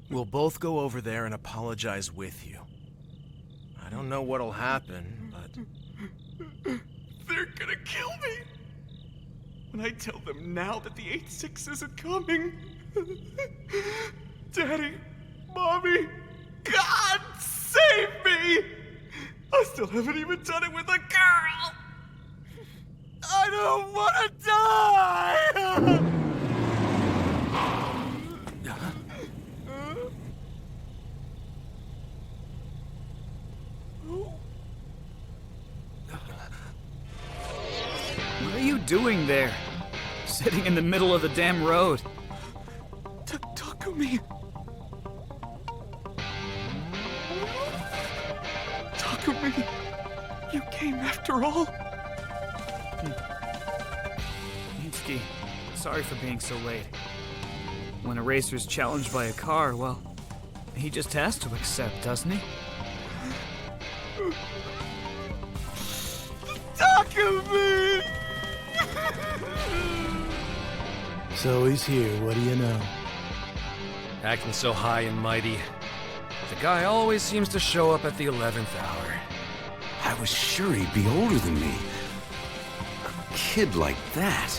We'll both go over there and apologize with you. I don't know what'll happen, but... They're gonna kill me! When I tell them now that the 8-6 isn't coming... Daddy, Mommy, God, save me! I still haven't even done it with a girl! I don't want to die! What are you doing there? Sitting in the middle of the damn road. Takumi! Takumi! You came after all? Mitsuki, sorry for being so late. When a racer's challenged by a car, well, he just has to accept, doesn't he? Takumi! So he's here, what do you know? Acting so high and mighty. The guy always seems to show up at the 11th hour. I was sure he'd be older than me. A kid like that.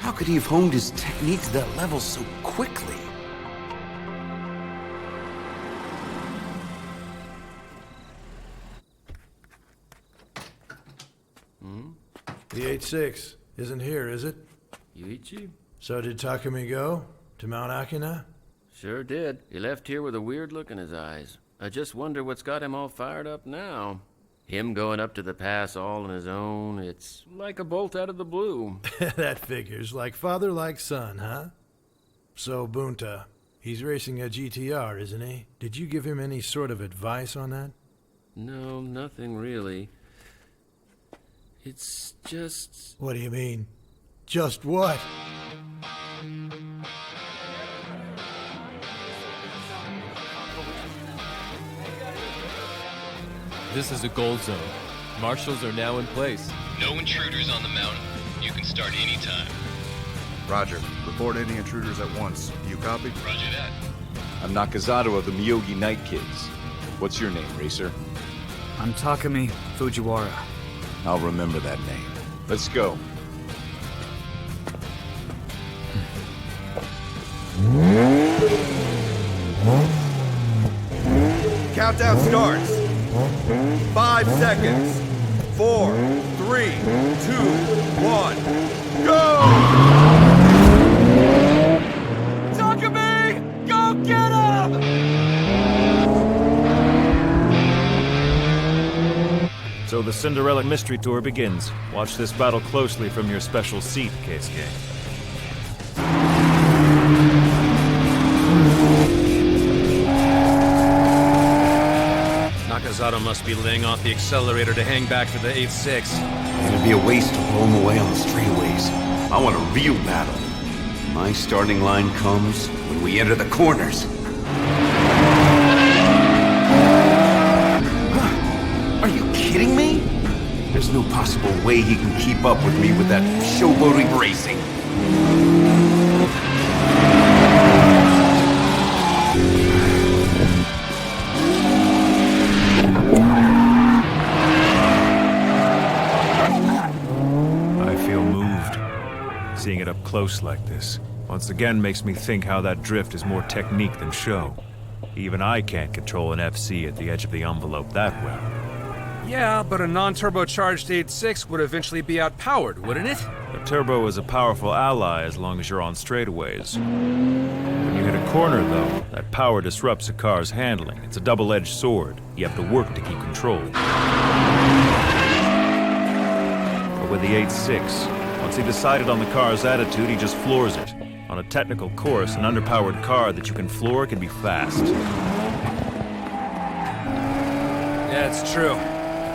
How could he have honed his technique to that level so quickly? The 8-6 isn't here, is it? Yuichi? So did Takumi go? To Mount Akina? Sure did. He left here with a weird look in his eyes. I just wonder what's got him all fired up now. Him going up to the pass all on his own, it's like a bolt out of the blue. That figures. Like father, like son, huh? So, Bunta, he's racing a GTR, isn't he? Did you give him any sort of advice on that? No, nothing really. It's just... What do you mean? Just what? This is a gold zone. Marshals are now in place. No intruders on the mountain. You can start anytime. Roger. Report any intruders at once. Do you copy? Roger that. I'm Nakazato of the Miyogi Night Kids. What's your name, Racer? I'm Takumi Fujiwara. I'll remember that name. Let's go. Countdown starts. 5 seconds. 4, 3, 2, 1, go! Takumi! Go get him! So the Cinderella Mystery Tour begins. Watch this battle closely from your special seat, Keisuke. Nakazato must be laying off the accelerator to hang back for the 8-6. It'd be a waste to blow him away on the straightaways. I want a real battle. My starting line comes when we enter the corners. Are you kidding me? There's no possible way he can keep up with me with that showboating racing. I feel moved. Seeing it up close like this once again makes me think how that drift is more technique than show. Even I can't control an FC at the edge of the envelope that well. Yeah, but a non-turbocharged 8.6 would eventually be outpowered, wouldn't it? The turbo is a powerful ally as long as you're on straightaways. When you hit a corner, though, that power disrupts a car's handling. It's a double-edged sword. You have to work to keep control. But with the 8.6, once he decided on the car's attitude, he just floors it. On a technical course, an underpowered car that you can floor can be fast. Yeah, it's true.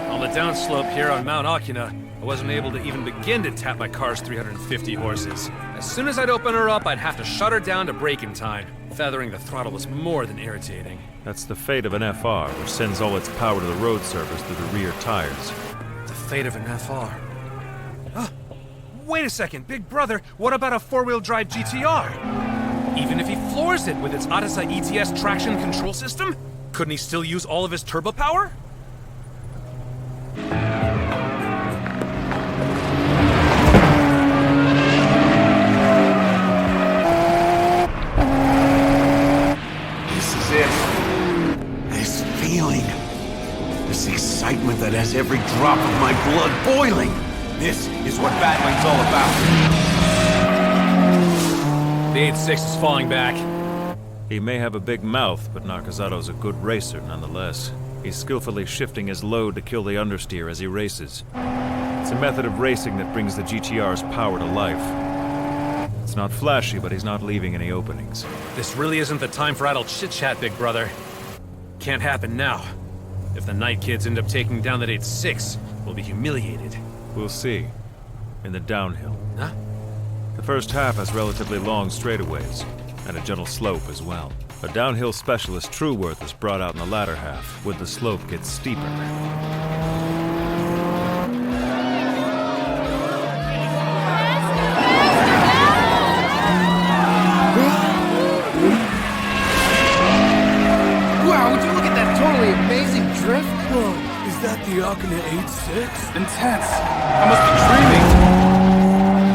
On the downslope here on Mount Akina, I wasn't able to even begin to tap my car's 350 horses. As soon as I'd open her up, I'd have to shut her down to brake in time. Feathering the throttle was more than irritating. That's the fate of an FR, which sends all its power to the road surface through the rear tires. The fate of an FR. Wait a second, big brother, what about a four-wheel drive GTR? Even if he floors it with its Atasa ETS traction control system? Couldn't he still use all of his turbo power? This is it. This feeling. This excitement that has every drop of my blood boiling. This is what battling's all about. The 8-6 is falling back. He may have a big mouth, but Nakazato's a good racer nonetheless. He's skillfully shifting his load to kill the understeer as he races. It's a method of racing that brings the GTR's power to life. It's not flashy, but he's not leaving any openings. This really isn't the time for idle chit-chat, big brother. Can't happen now. If the Night Kids end up taking down that 8-6, we'll be humiliated. We'll see. In the downhill. Huh? The first half has relatively long straightaways, and a gentle slope as well. A downhill specialist Trueworth is brought out in the latter half, when the slope gets steeper. Wow, would you look at that totally amazing drift? Whoa, is that the Akane 8-6? Intense. I must be dreaming.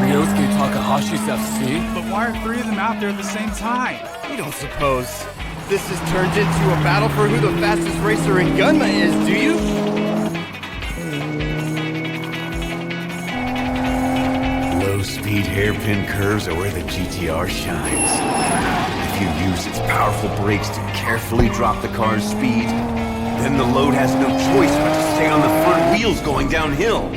Ryosuke Takahashi's FC? But why are 3 of them out there at the same time? You don't suppose this has turned into a battle for who the fastest racer in Gunma is, do you? Low-speed hairpin curves are where the GTR shines. If you use its powerful brakes to carefully drop the car's speed, then the load has no choice but to stay on the front wheels going downhill.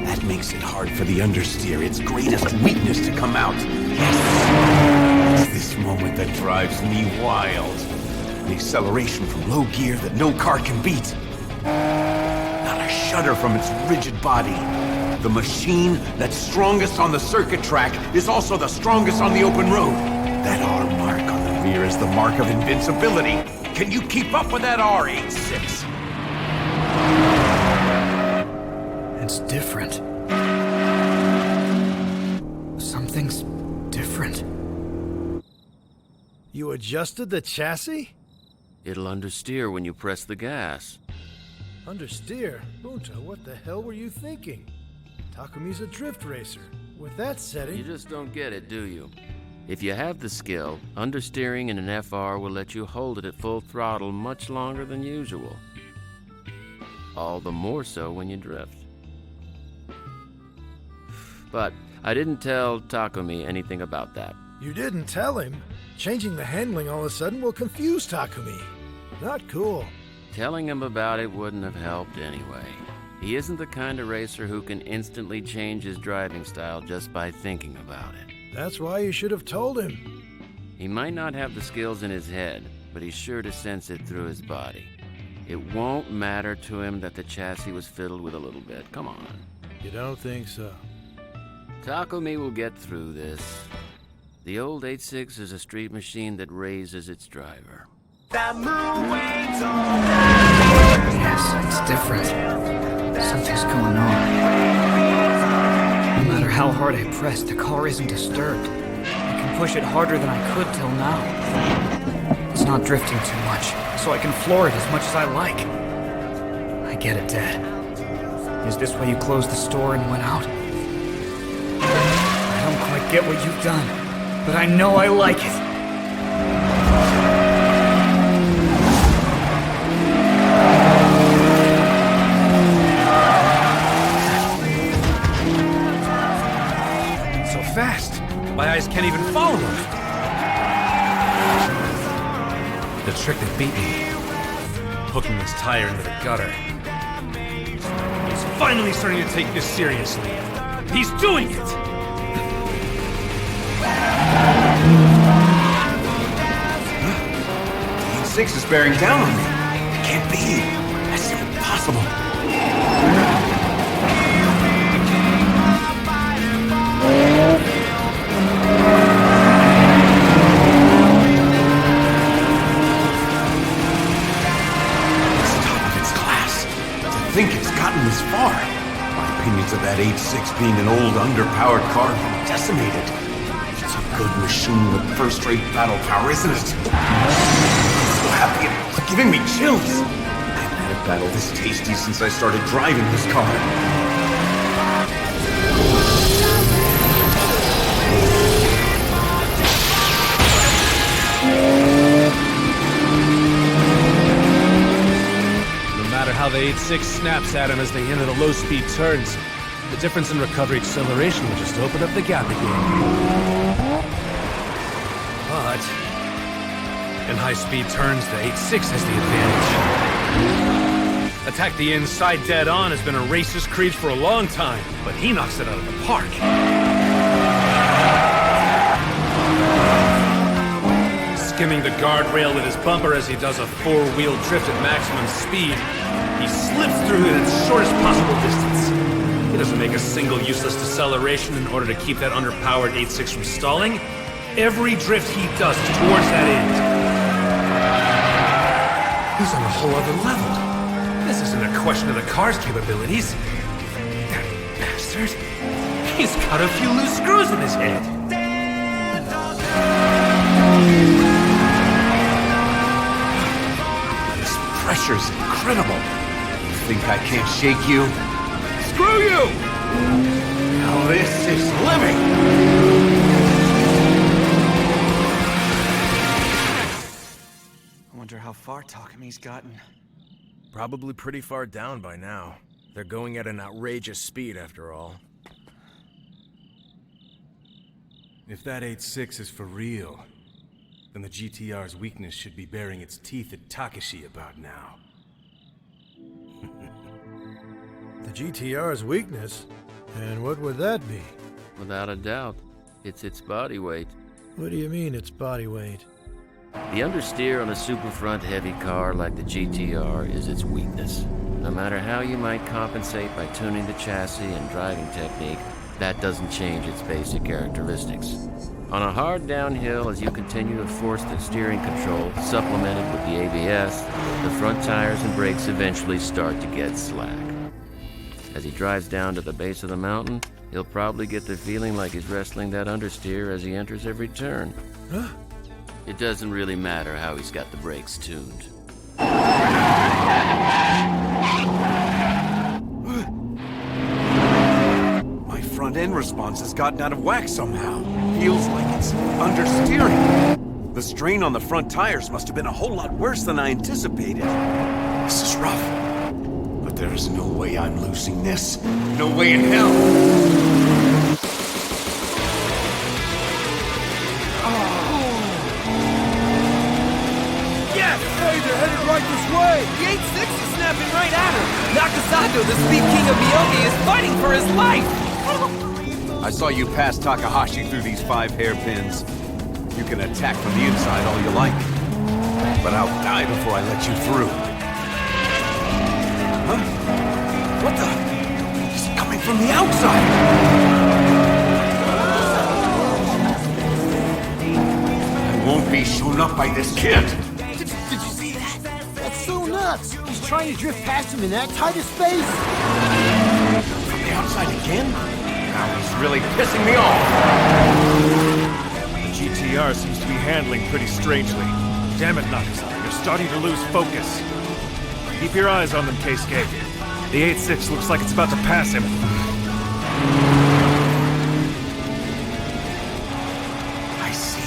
That makes it hard for the understeer, its greatest weakness, to come out. Yes! It's this moment that drives me wild. The acceleration from low gear that no car can beat. Not a shudder from its rigid body. The machine that's strongest on the circuit track is also the strongest on the open road. That R mark on the rear is the mark of invincibility. Can you keep up with that R86? It's different. Something's different. You adjusted the chassis? It'll understeer when you press the gas. Understeer? Bunta, what the hell were you thinking? Takumi's a drift racer. With that setting... You just don't get it, do you? If you have the skill, understeering in an FR will let you hold it at full throttle much longer than usual. All the more so when you drift. But I didn't tell Takumi anything about that. You didn't tell him? Changing the handling all of a sudden will confuse Takumi. Not cool. Telling him about it wouldn't have helped anyway. He isn't the kind of racer who can instantly change his driving style just by thinking about it. That's why you should have told him. He might not have the skills in his head, but he's sure to sense it through his body. It won't matter to him that the chassis was fiddled with a little bit. Come on. You don't think so? Takumi will get through this. The old 8-6 is a street machine that raises its driver. Yes, it's different. Something's going on. No matter how hard I press, the car isn't disturbed. I can push it harder than I could till now. It's not drifting too much, so I can floor it as much as I like. I get it, Dad. Is this why you closed the store and went out? I don't quite get what you've done, but I know I like it. Fast. My eyes can't even follow him. The trick that beat me. Hooking this tire into the gutter. He's finally starting to take this seriously. He's doing it! The 8-6 is bearing down on me. It can't be. That's impossible. Think it's gotten this far. My opinions of that 8-6 being an old, underpowered car have been decimated. It's a good machine with first-rate battle power, isn't it? I'm so happy it's giving me chills. I haven't had a battle this tasty since I started driving this car. No matter how the 8.6 snaps at him as they enter the low-speed turns, the difference in recovery acceleration will just open up the gap again. But in high-speed turns, the 8.6 has the advantage. Attack the inside dead on has been a racer's creed for a long time, but he knocks it out of the park. Skimming the guardrail with his bumper as he does a four-wheel drift at maximum speed, he slips through it at the shortest possible distance. He doesn't make a single useless deceleration in order to keep that underpowered 8.6 from stalling. Every drift he does is towards that end. He's on a whole other level. This isn't a question of the car's capabilities. That bastard. He's got a few loose screws in his head. This pressure's incredible. You think I can't shake you? Screw you! Now this is living! I wonder how far Takami's gotten. Probably pretty far down by now. They're going at an outrageous speed after all. If that 8.6 is for real, then the GTR's weakness should be baring its teeth at Takashi about now. The GTR's weakness? And what would that be? Without a doubt, it's its body weight. What do you mean, its body weight? The understeer on a super front heavy car like the GTR is its weakness. No matter how you might compensate by tuning the chassis and driving technique, that doesn't change its basic characteristics. On a hard downhill, as you continue to force the steering control, supplemented with the ABS, the front tires and brakes eventually start to get slack. As he drives down to the base of the mountain, he'll probably get the feeling like he's wrestling that understeer as he enters every turn. Huh? It doesn't really matter how he's got the brakes tuned. My front end response has gotten out of whack somehow. Feels like it's understeering. The strain on the front tires must have been a whole lot worse than I anticipated. This is rough. But there is no way I'm losing this. No way in hell. Yes! Hey, they're headed right this way! The 8.6 is snapping right at him! Nakasato, the speed king of Miyogi, is fighting for his life! I saw you pass Takahashi through these 5 hairpins. You can attack from the inside all you like. But I'll die before I let you through. Huh? What the? He's coming from the outside! I won't be shown up by this kid! Did you see that? That's so nuts! He's trying to drift past him in that tight of space! From the outside again? Now he's really pissing me off! The GTR seems to be handling pretty strangely. Damn it, Nakasato, you're starting to lose focus. Keep your eyes on them, Keisuke. The 8.6 looks like it's about to pass him. I see.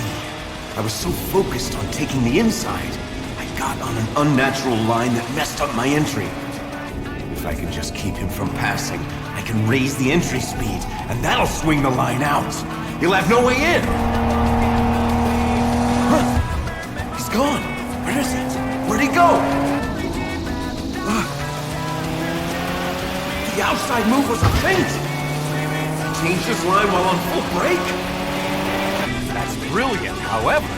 I was so focused on taking the inside, I got on an unnatural line that messed up my entry. If I can just keep him from passing, I can raise the entry speed, and that'll swing the line out. He'll have no way in. Huh. He's gone. Where is it? Where'd he go? The outside move was a feint! He changed his line while on full brake? That's brilliant, however.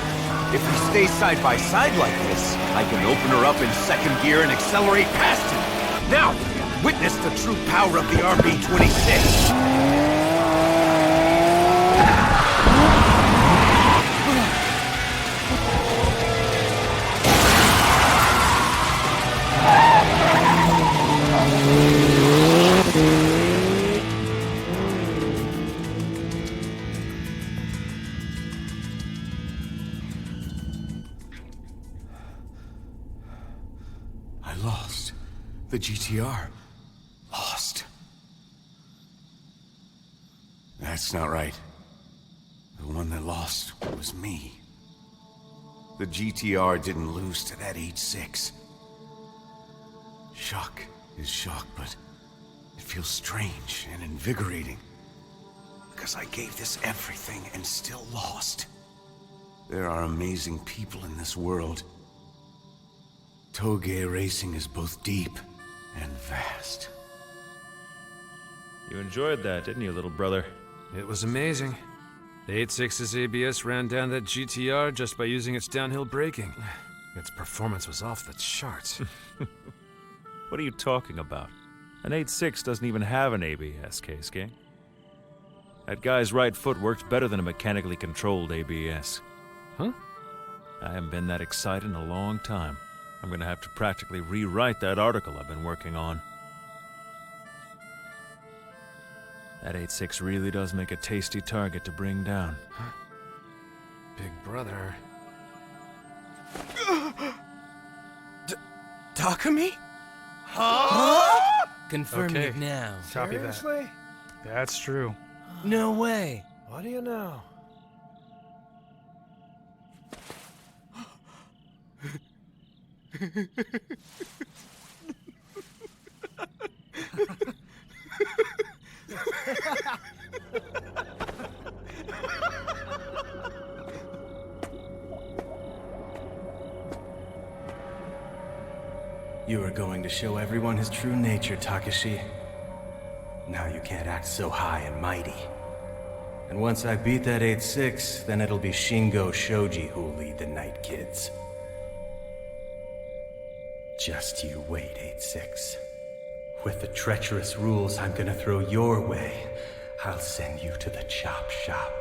If we stay side by side like this, I can open her up in second gear and accelerate past him. Now, witness the true power of the RB-26. lost. The GTR. Lost. That's not right. The one that lost was me. The GTR didn't lose to that 8-6. Shock is shock, but it feels strange and invigorating. Because I gave this everything and still lost. There are amazing people in this world. Toge racing is both deep and vast. You enjoyed that, didn't you, little brother? It was amazing. The 8.6's ABS ran down that GTR just by using its downhill braking. Its performance was off the charts. What are you talking about? An 8.6 doesn't even have an ABS, Keisuke. That guy's right foot works better than a mechanically controlled ABS. Huh? I haven't been that excited in a long time. I'm gonna have to practically rewrite that article I've been working on. That 8.6 really does make a tasty target to bring down. Huh? Big brother. Takumi? Huh? Confirming Okay. it now. Copy that. Seriously? That's true. No way. What do you know? You are going to show everyone his true nature, Takashi. Now you can't act so high and mighty. And once I beat that 8-6, then it'll be Shingo Shoji who'll lead the Night Kids. Just you wait, 8-6. With the treacherous rules I'm gonna throw your way, I'll send you to the chop shop.